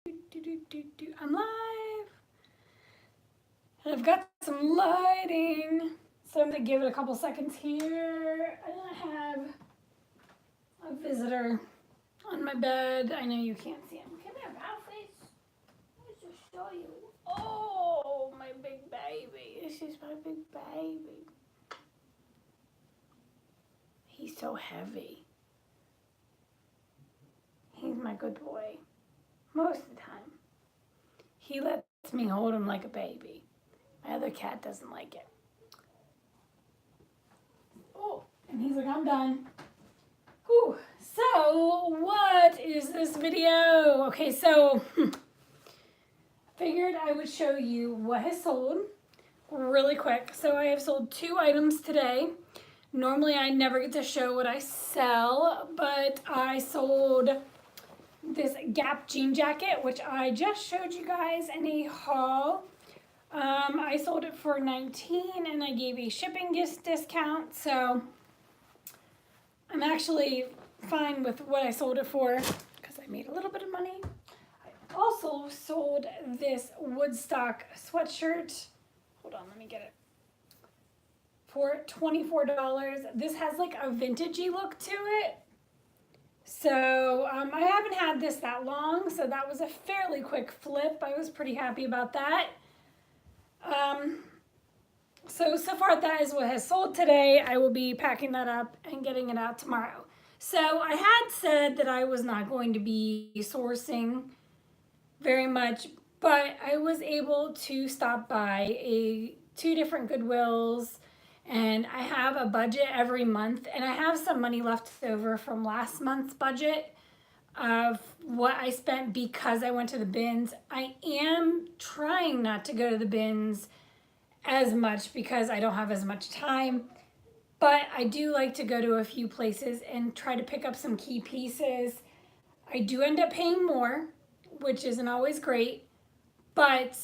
I'm live. And I've got some lighting. So I'm going to give it a couple seconds here. I have a visitor on my bed. I know you can't see him. Come here, Batface. Let's just show you. Oh, my big baby. This is my big baby. He's so heavy. He's my good boy. Most of the time. He lets me hold him like a baby. My other cat doesn't like it. Oh, and he's like, I'm done. Whew. So, what is this video? Okay, so figured I would show you what has sold really quick. So I have sold 2 items today. Normally I never get to show what I sell, but I sold this Gap jean jacket, which I just showed you guys in a haul. I sold it for $19 and I gave a shipping discount, so I'm actually fine with what I sold it for because I made a little bit of money. I also sold this Woodstock sweatshirt. Hold on, let me get it. For $24. This has like a vintagey look to it. So I haven't had this that long, so that was a fairly quick flip. I was pretty happy about that. So far that is what has sold today. I will be packing that up and getting it out tomorrow. So I had said that I was not going to be sourcing very much, but I was able to stop by 2 different Goodwills, and I have a budget every month, and I have some money left over from last month's budget of what I spent because I went to the bins. I am trying not to go to the bins as much because I don't have as much time, but I do like to go to a few places and try to pick up some key pieces. I do end up paying more, which isn't always great, but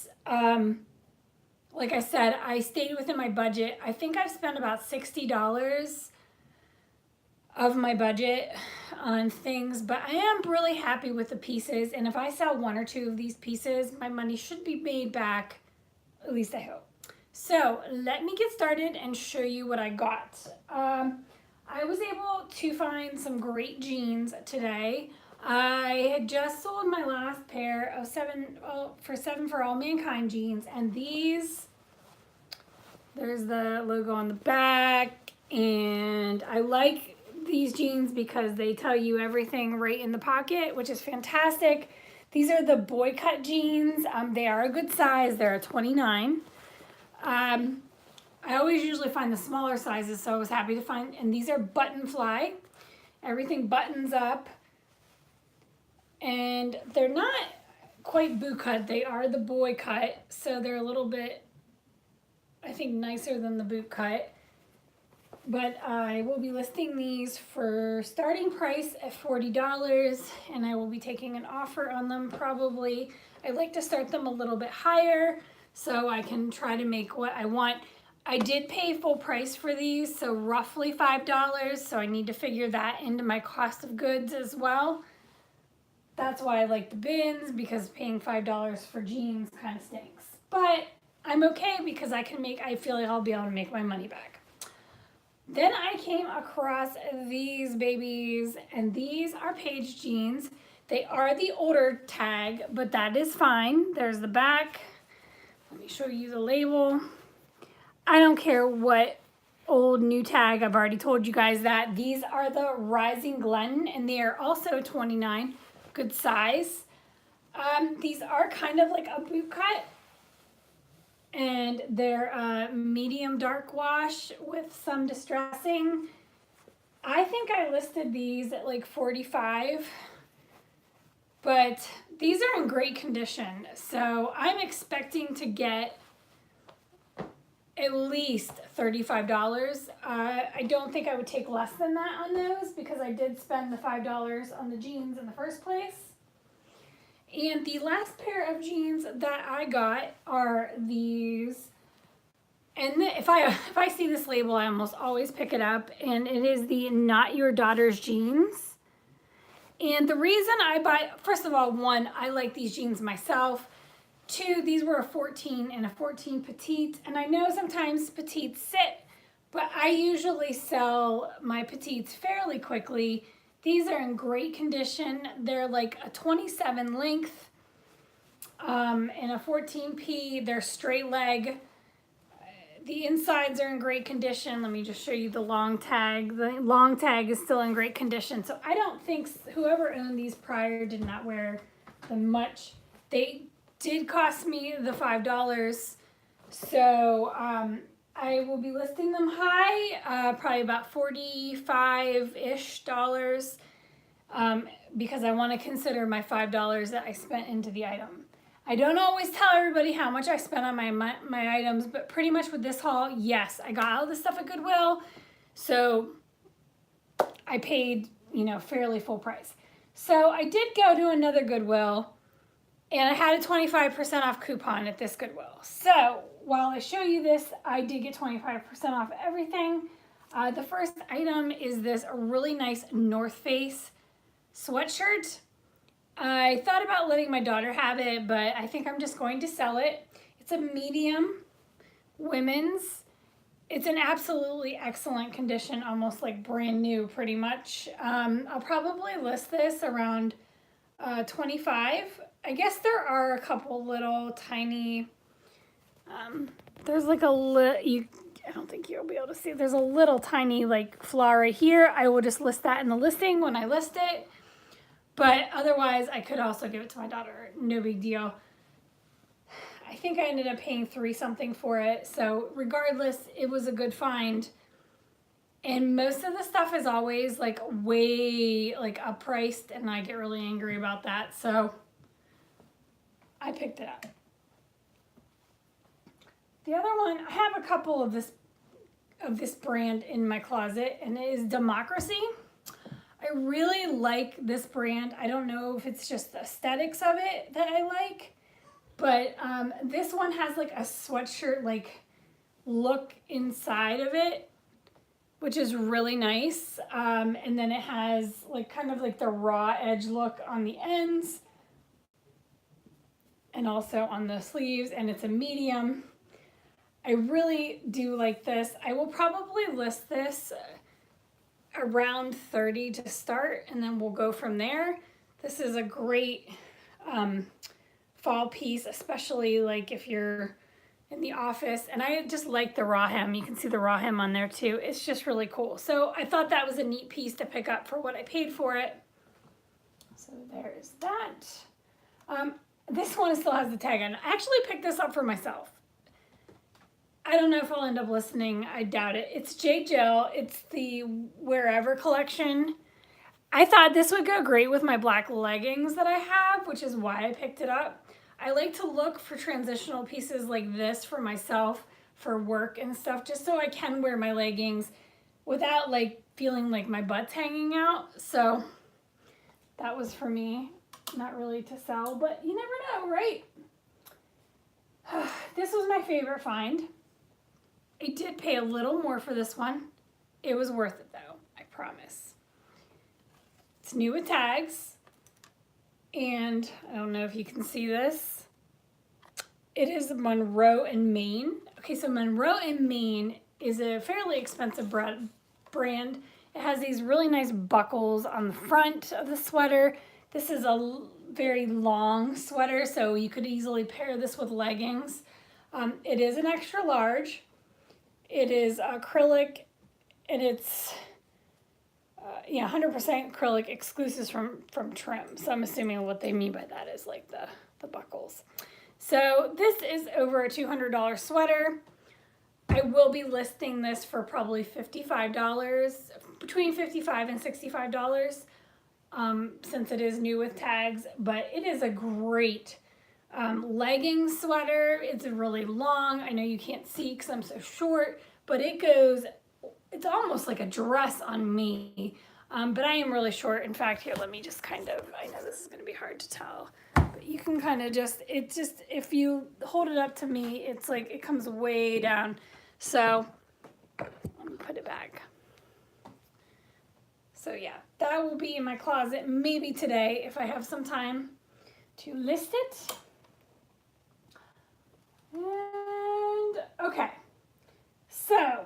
like I said, I stayed within my budget. I think I've spent about $60 of my budget on things, but I am really happy with the pieces, and if I sell 1 or 2 of these pieces, my money should be made back, at least I hope. So let me get started and show you what I got. I was able to find some great jeans today. I had just sold my last pair of 7 for All Mankind jeans, and these, there's the logo on the back, and I like these jeans because they tell you everything right in the pocket, which is fantastic. These are the boy cut jeans. They are a good size. They're a 29. I always usually find the smaller sizes, so I was happy to find, and these are button fly. Everything buttons up, and they're not quite boot cut. They are the boy cut, so they're a little bit, I think, nicer than the boot cut. But I will be listing these for starting price at $40, and I will be taking an offer on them probably. I like to start them a little bit higher so I can try to make what I want. I did pay full price for these, so roughly $5, so I need to figure that into my cost of goods as well. That's why I like the bins, because paying $5 for jeans kind of stinks. But I'm okay because I feel like I'll be able to make my money back. Then I came across these babies, and these are Paige jeans. They are the older tag, but that is fine. There's the back. Let me show you the label. I don't care what old new tag. I've already told you guys that. These are the Rising Glen, and they are also 29. Good size. These are kind of like a boot cut, and they're medium dark wash with some distressing. I think I listed these at like $45, but these are in great condition, so I'm expecting to get at least $35. I don't think I would take less than that on those because I did spend the $5 on the jeans in the first place. And the last pair of jeans that I got are these. And if I see this label, I almost always pick it up, and it is the Not Your Daughter's jeans. And the reason I buy, first of all, one, I like these jeans myself. Two, these were a 14 and a 14 petite. And I know sometimes petites sit, but I usually sell my petites fairly quickly. These are in great condition. They're like a 27 length and a 14P. They're straight leg. The insides are in great condition. Let me just show you the long tag. The long tag is still in great condition. So I don't think whoever owned these prior did not wear them much. They did cost me the $5. So I will be listing them high, probably about $45-ish, because I want to consider my $5 that I spent into the item. I don't always tell everybody how much I spent on my items, but pretty much with this haul, yes, I got all this stuff at Goodwill, so I paid, fairly full price. So I did go to another Goodwill, and I had a 25% off coupon at this Goodwill. So while I show you this, I did get 25% off everything. The first item is this really nice North Face sweatshirt. I thought about letting my daughter have it, but I think I'm just going to sell it. It's a medium women's. It's in absolutely excellent condition, almost like brand new pretty much. I'll probably list this around $25. I guess there are a couple little tiny, there's like I don't think you'll be able to see. There's a little tiny like flaw right here. I will just list that in the listing when I list it. But otherwise, I could also give it to my daughter. No big deal. I think I ended up paying $3 something for it. So regardless, it was a good find. And most of the stuff is always like way like uppriced, and I get really angry about that. So I picked it up. The other one, I have a couple of this brand in my closet, and it is Democracy. I really like this brand. I don't know if it's just the aesthetics of it that I like, but this one has like a sweatshirt like look inside of it, which is really nice. And then it has like kind of like the raw edge look on the ends and also on the sleeves, and it's a medium. I really do like this. I will probably list this around 30 to start, and then we'll go from there. This is a great fall piece, especially like if you're in the office, and I just like the raw hem. You can see the raw hem on there too. It's just really cool. So I thought that was a neat piece to pick up for what I paid for it. So there's that. This one still has the tag on. I actually picked this up for myself. I don't know if I'll end up listening. I doubt it. It's J. Jill. It's the Wherever collection. I thought this would go great with my black leggings that I have, which is why I picked it up. I like to look for transitional pieces like this for myself, for work and stuff, just so I can wear my leggings without like feeling like my butt's hanging out. So that was for me, not really to sell, but you never know, right? This was my favorite find. I did pay a little more for this one. It was worth it though, I promise. It's new with tags, and I don't know if you can see this. It is Monroe in Maine. Okay, so Monroe in Maine is a fairly expensive brand. It has these really nice buckles on the front of the sweater. This is a very long sweater, so you could easily pair this with leggings. It is an extra large. It is acrylic, and it's 100% acrylic, exclusives from trim. So I'm assuming what they mean by that is like the buckles. So this is over a $200 sweater. I will be listing this for probably $55, between $55 and $65, since it is new with tags. But it is a great legging sweater. It's really long. I know you can't see because I'm so short, but it's almost like a dress on me. But I am really short. In fact, here, let me just I know this is going to be hard to tell, but you can kind of if you hold it up to me, it's like it comes way down. So let me put it back. So yeah, that will be in my closet maybe today if I have some time to list it. And okay, so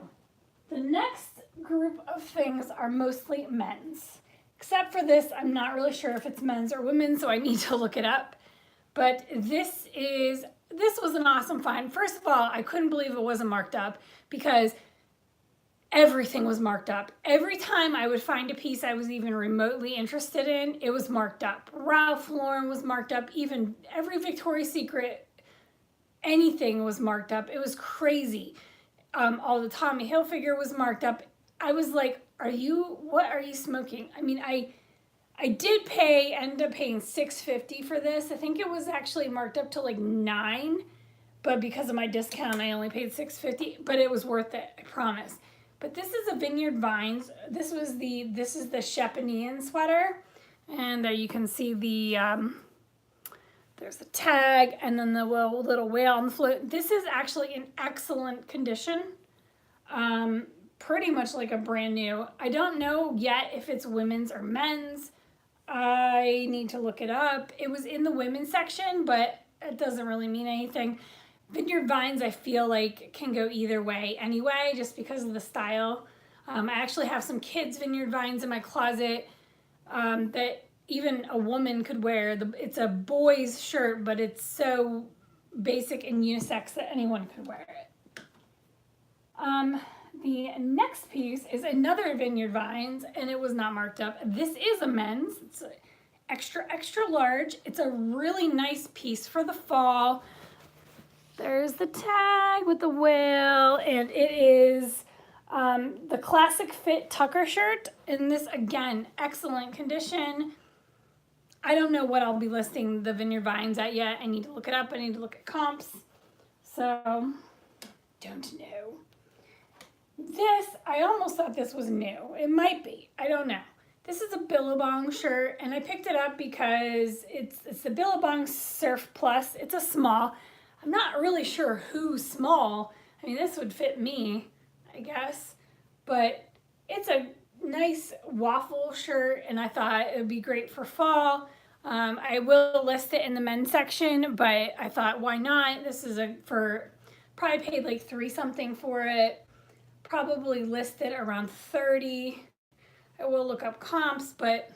the next group of things are mostly men's. Except for this, I'm not really sure if it's men's or women's, so I need to look it up. But this was an awesome find. First of all, I couldn't believe it wasn't marked up because everything was marked up. Every time I would find a piece I was even remotely interested in, it was marked up. Ralph Lauren was marked up. Even every Victoria's Secret, anything was marked up. It was crazy. All the Tommy Hilfiger was marked up. I was like, what are you smoking? I mean, I did end up paying $6.50 for this. I think it was actually marked up to like $9, but because of my discount, I only paid $6.50, but it was worth it, I promise. But this is a Vineyard Vines. This is the Shepanian sweater. And you can see there's a tag and then the little whale on the float. This is actually in excellent condition. Pretty much like a brand new. I don't know yet if it's women's or men's. I need to look it up. It was in the women's section, but it doesn't really mean anything. Vineyard Vines, I feel like, can go either way anyway, just because of the style. I actually have some kids' Vineyard Vines in my closet that even a woman could wear. It's a boy's shirt, but it's so basic and unisex that anyone could wear it. The next piece is another Vineyard Vines, and it was not marked up. This is a men's. It's extra, extra large. It's a really nice piece for the fall. There's the tag with the whale, and it is the classic fit Tucker shirt. And this, again, excellent condition. I don't know what I'll be listing the Vineyard Vines at yet. I need to look it up. I need to look at comps. So, don't know. This, I almost thought this was new. It might be. I don't know. This is a Billabong shirt, and I picked it up because it's the Billabong Surf Plus. It's a small. I'm not really sure who's small. I mean, this would fit me, I guess. But it's a nice waffle shirt, and I thought it would be great for fall. I will list it in the men's section, but I thought, why not? This is probably paid like $3 something for it. Probably listed around 30. I will look up comps, but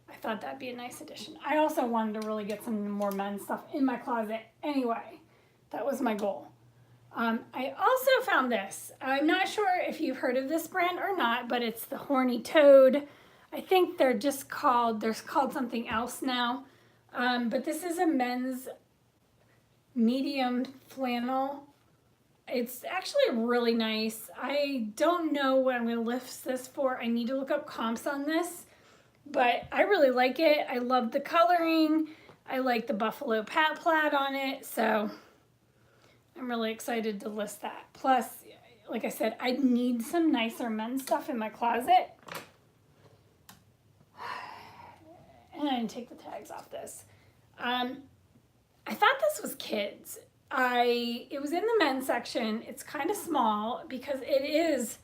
I thought that'd be a nice addition. I also wanted to really get some more men's stuff in my closet anyway. That was my goal. I also found this. I'm not sure if you've heard of this brand or not, but it's the Horny Toad. I think they're called something else now. But this is a men's medium flannel. It's actually really nice. I don't know what I'm going to list this for. I need to look up comps on this. But I really like it. I love the coloring. I like the buffalo plaid on it. So I'm really excited to list that. Plus, like I said, I need some nicer men's stuff in my closet. And I didn't take the tags off this. I thought this was kids. It was in the men's section. It's kind of small because it is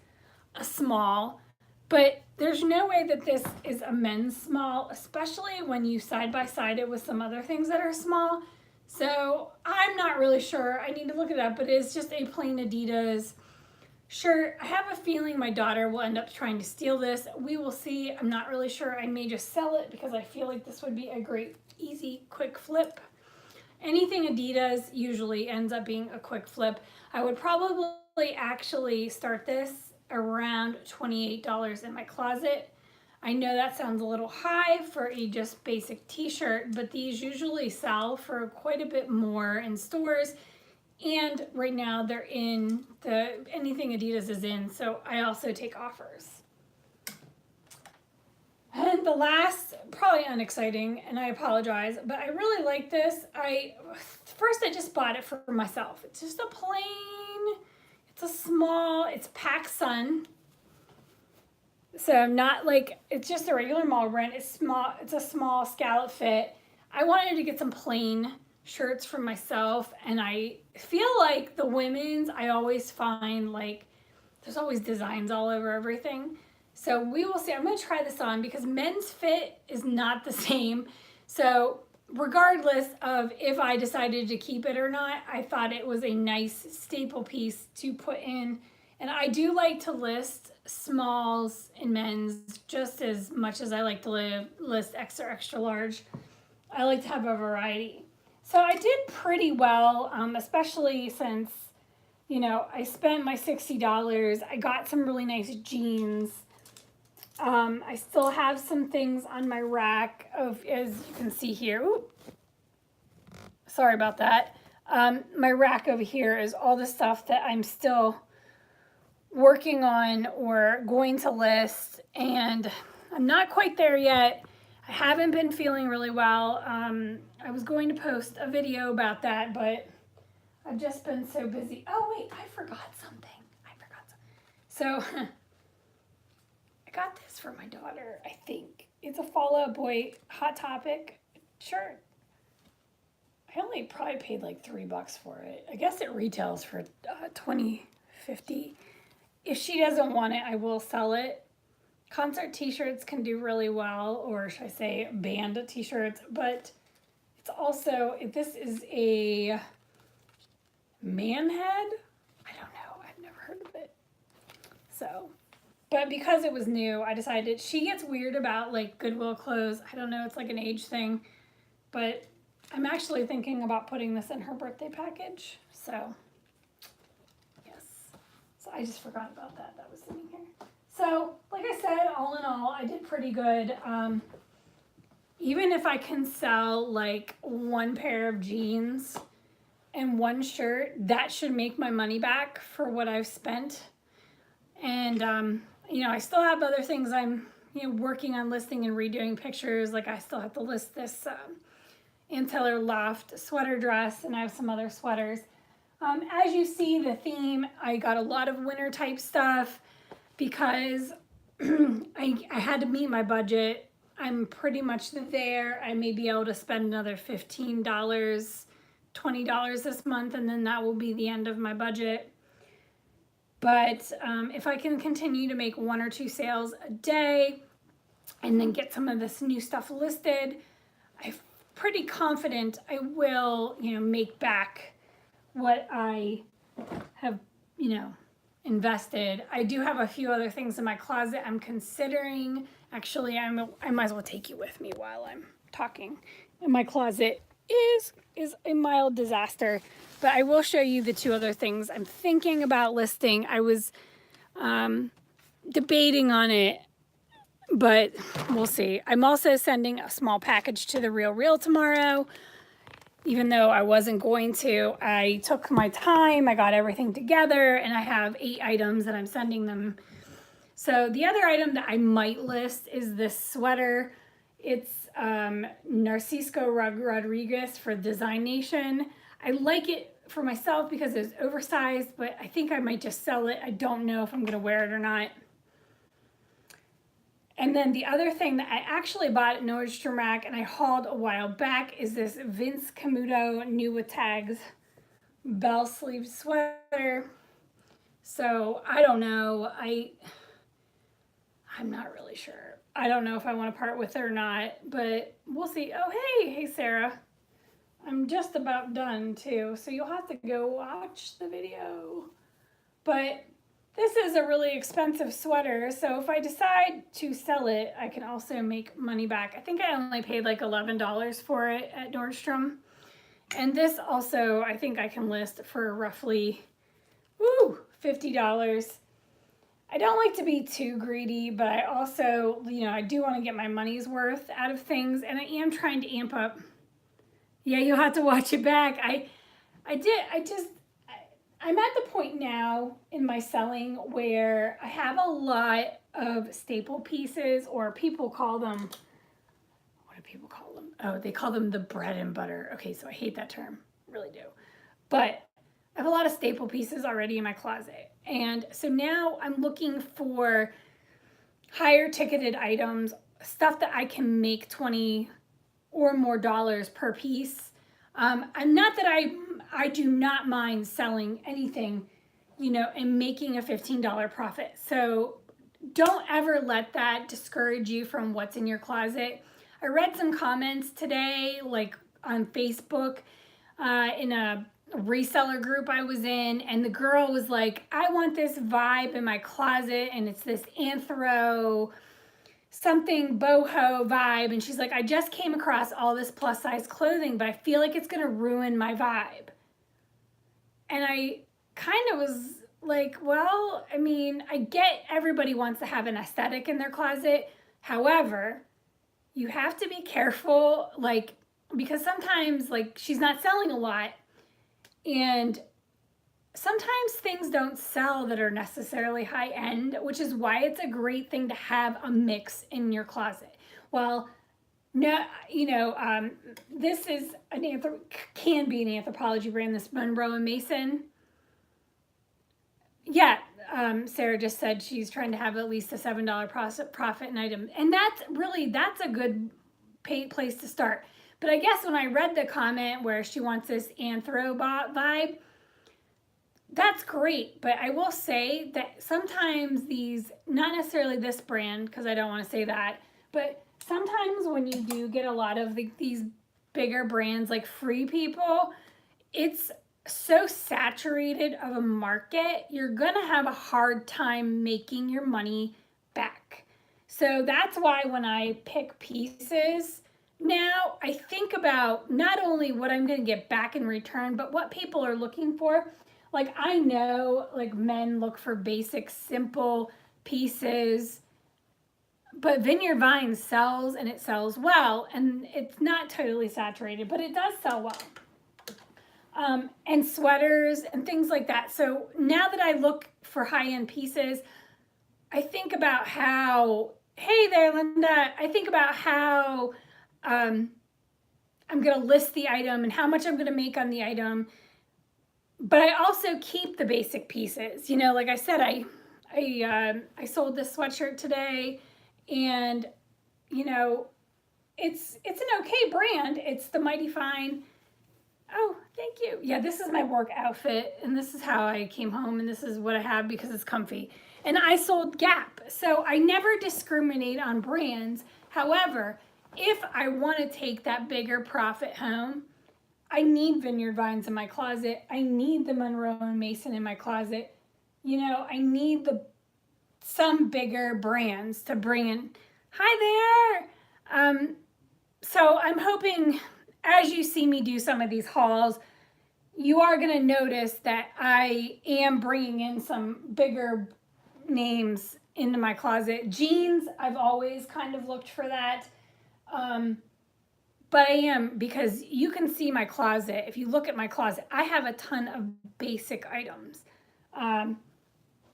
a small, but there's no way that this is a men's small, especially when you side by side it with some other things that are small. So I'm not really sure. I need to look it up, but it's just a plain Adidas shirt. I have a feeling my daughter will end up trying to steal this. We will see. I'm not really sure. I may just sell it because I feel like this would be a great, easy, quick flip. Anything Adidas usually ends up being a quick flip. I would probably actually start this around $28 in my closet. I know that sounds a little high for a just basic t-shirt, but these usually sell for quite a bit more in stores. And right now they're in anything Adidas is in, so I also take offers. And the last, probably unexciting, and I apologize, but I really like this. First I just bought it for myself. It's just a plain, it's PacSun. So not like, it's just a regular mall brand. It's small, it's a small scallop fit. I wanted to get some plain shirts for myself, and I feel like the women's, I always find like, there's always designs all over everything. So we will see. I'm going to try this on because men's fit is not the same. So regardless of if I decided to keep it or not, I thought it was a nice staple piece to put in. And I do like to list smalls and men's just as much as I like to list extra, extra large. I like to have a variety. So I did pretty well, especially since, I spent my $60. I got some really nice jeans. I still have some things on my rack of, as you can see here. Ooh, sorry about that. My rack over here is all the stuff that I'm still working on or going to list, and I'm not quite there yet. I haven't been feeling really well. I was going to post a video about that, but I've just been so busy. Oh wait, I forgot something. So I got this for my daughter, I think. It's a Fall Out Boy Hot Topic shirt. I only probably paid like $3 for it. I guess it retails for $20.50. If she doesn't want it, I will sell it. Concert t-shirts can do really well, or should I say band t-shirts, but it's also, if this is a man head, I don't know, I've never heard of it. So, but because it was new, I decided, she gets weird about like Goodwill clothes. I don't know, it's like an age thing, but I'm actually thinking about putting this in her birthday package. So, yes. So I just forgot about that. That was sitting here. So, like I said, all in all, I did pretty good. Even if I can sell like one pair of jeans and one shirt, that should make my money back for what I've spent. And, I still have other things I'm, working on listing and redoing pictures. Like I still have to list this Ann Taylor Loft sweater dress, and I have some other sweaters. As you see, the theme, I got a lot of winter type stuff because I had to meet my budget. I'm pretty much there. I may be able to spend another $15, $20 this month, and then that will be the end of my budget. But if I can continue to make 1 or 2 sales a day and then get some of this new stuff listed, I'm pretty confident I will, make back what I have, invested. I do have a few other things in my closet I'm considering. Actually, I might as well take you with me while I'm talking. In my closet is a mild disaster, but I will show you the 2 other things I'm thinking about listing. I was debating on it, but we'll see. I'm also sending a small package to the Real tomorrow. Even though I wasn't going to, I took my time, I got everything together, and I have 8 items that I'm sending them. So the other item that I might list is this sweater. It's Narcisco Rodriguez for Design Nation. I like it for myself because it's oversized, but I think I might just sell it. I don't know if I'm gonna wear it or not. And then the other thing that I actually bought at Nordstrom Rack and I hauled a while back is this Vince Camuto New with Tags bell sleeve sweater. So I don't know. I'm not really sure. I don't know if I want to part with it or not, but we'll see. Oh, hey, Sarah. I'm just about done too, so you'll have to go watch the video. But this is a really expensive sweater, so if I decide to sell it, I can also make money back. I think I only paid like $11 for it at Nordstrom. And this also, I think I can list for roughly, $50. I don't like to be too greedy, but I also, I do want to get my money's worth out of things, and I am trying to amp up. Yeah, you'll have to watch it back. I'm at the point now in my selling where I have a lot of staple pieces, or people call them, what do people call them? Oh, they call them the bread and butter. Okay, so I hate that term, really do. But I have a lot of staple pieces already in my closet. And so now I'm looking for higher ticketed items, stuff that I can make $20 or more per piece. I'm not that I do not mind selling anything, and making a $15 profit. So don't ever let that discourage you from what's in your closet. I read some comments today, like on Facebook, in a reseller group I was in, and the girl was like, I want this vibe in my closet, and it's this anthro something boho vibe. And she's like, I just came across all this plus size clothing, but I feel like it's gonna ruin my vibe. And I kind of was like, well, I mean, I get everybody wants to have an aesthetic in their closet. However, you have to be careful, like, because sometimes, like, she's not selling a lot, and sometimes things don't sell that are necessarily high end, which is why it's a great thing to have a mix in your closet. Well, no, this is can be an Anthropologie brand, this Monroe and Mason. Yeah, Sarah just said she's trying to have at least a $7 profit an item. And that's a good place to start. But I guess when I read the comment where she wants this anthro vibe, that's great. But I will say that sometimes these, not necessarily this brand, because I don't want to say that, but sometimes when you do get a lot of these bigger brands like Free People, it's so saturated of a market, you're gonna have a hard time making your money back. So that's why when I pick pieces, now I think about not only what I'm gonna get back in return, but what people are looking for. Like, I know, like, men look for basic, simple pieces, but Vineyard Vines sells, and it sells well, and it's not totally saturated, but it does sell well. And sweaters and things like that. So now that I look for high-end pieces, I think about how, hey there, Linda, I think about how I'm going to list the item and how much I'm going to make on the item. But I also keep the basic pieces. You know, like I said, I sold this sweatshirt today, and, you know, it's an okay brand. It's the Mighty Fine. Oh, thank you. Yeah, this is my work outfit, and this is how I came home, and this is what I have because it's comfy. And I sold Gap, so I never discriminate on brands. However, if I want to take that bigger profit home, I need Vineyard Vines in my closet. I need the Monroe and Mason in my closet. You know, I need some bigger brands to bring in. Hi there. So I'm hoping, as you see me do some of these hauls, you are going to notice that I am bringing in some bigger names into my closet. Jeans, I've always kind of looked for that. But I am, because you can see my closet. If you look at my closet, I have a ton of basic items.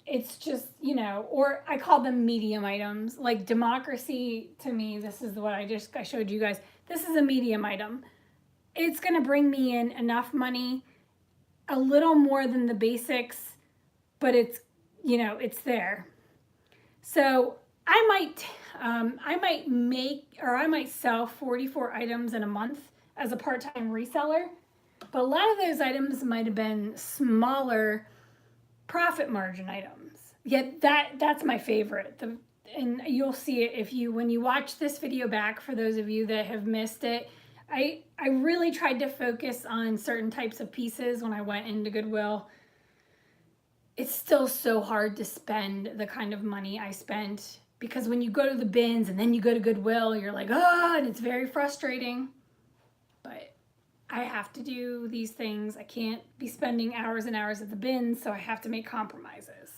It's just, you know, or I call them medium items. Like Democracy, to me, this is what I showed you guys. This is a medium item. It's going to bring me in enough money, a little more than the basics, but it's, you know, it's there. So I might sell 44 items in a month as a part-time reseller, but a lot of those items might have been smaller profit margin items. Yet that's my favorite. And you'll see it when you watch this video back, for those of you that have missed it. I really tried to focus on certain types of pieces when I went into Goodwill. It's still so hard to spend the kind of money I spent, because when you go to the bins and then you go to Goodwill, you're like, oh, and it's very frustrating. But I have to do these things. I can't be spending hours and hours at the bins, so I have to make compromises.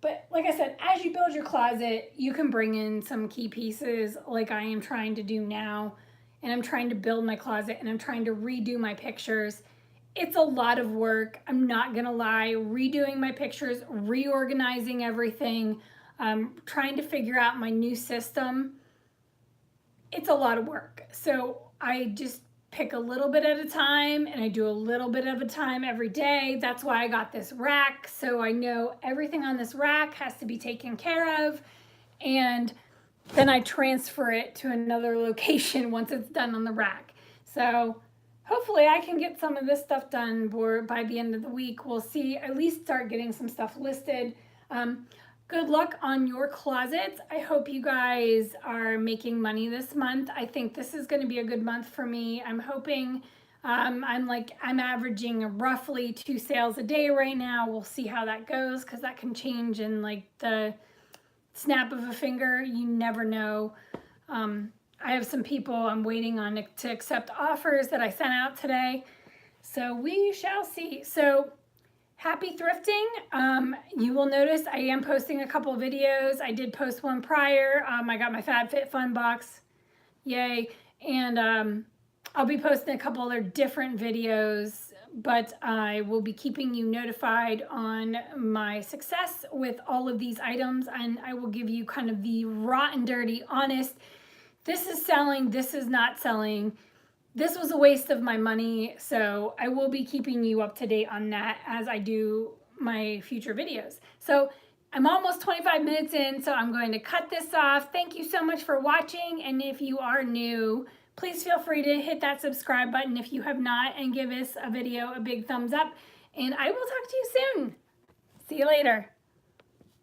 But like I said, as you build your closet, you can bring in some key pieces like I am trying to do now. And I'm trying to build my closet, and I'm trying to redo my pictures. It's a lot of work. I'm not gonna lie. Redoing my pictures, reorganizing everything, trying to figure out my new system. It's a lot of work. So I just pick a little bit at a time, and I do a little bit at a time every day. That's why I got this rack. So I know everything on this rack has to be taken care of. And then I transfer it to another location once it's done on the rack. So hopefully I can get some of this stuff done by the end of the week. We'll see, at least start getting some stuff listed. Good luck on your closets. I hope you guys are making money this month. I think this is going to be a good month for me. I'm hoping I'm averaging roughly 2 sales a day right now. We'll see how that goes because that can change in like the snap of a finger. You never know. I have some people I'm waiting on to accept offers that I sent out today. So we shall see. So happy thrifting. You will notice I am posting a couple videos. I did post one prior. I got my FabFitFun box. Yay. And I'll be posting a couple other different videos, but I will be keeping you notified on my success with all of these items, and I will give you kind of the raw and dirty, honest, this is selling, this is not selling. This was a waste of my money, so I will be keeping you up to date on that as I do my future videos. So I'm almost 25 minutes in, so I'm going to cut this off. Thank you so much for watching, and if you are new, please feel free to hit that subscribe button if you have not, and give this a video a big thumbs up, and I will talk to you soon. See you later.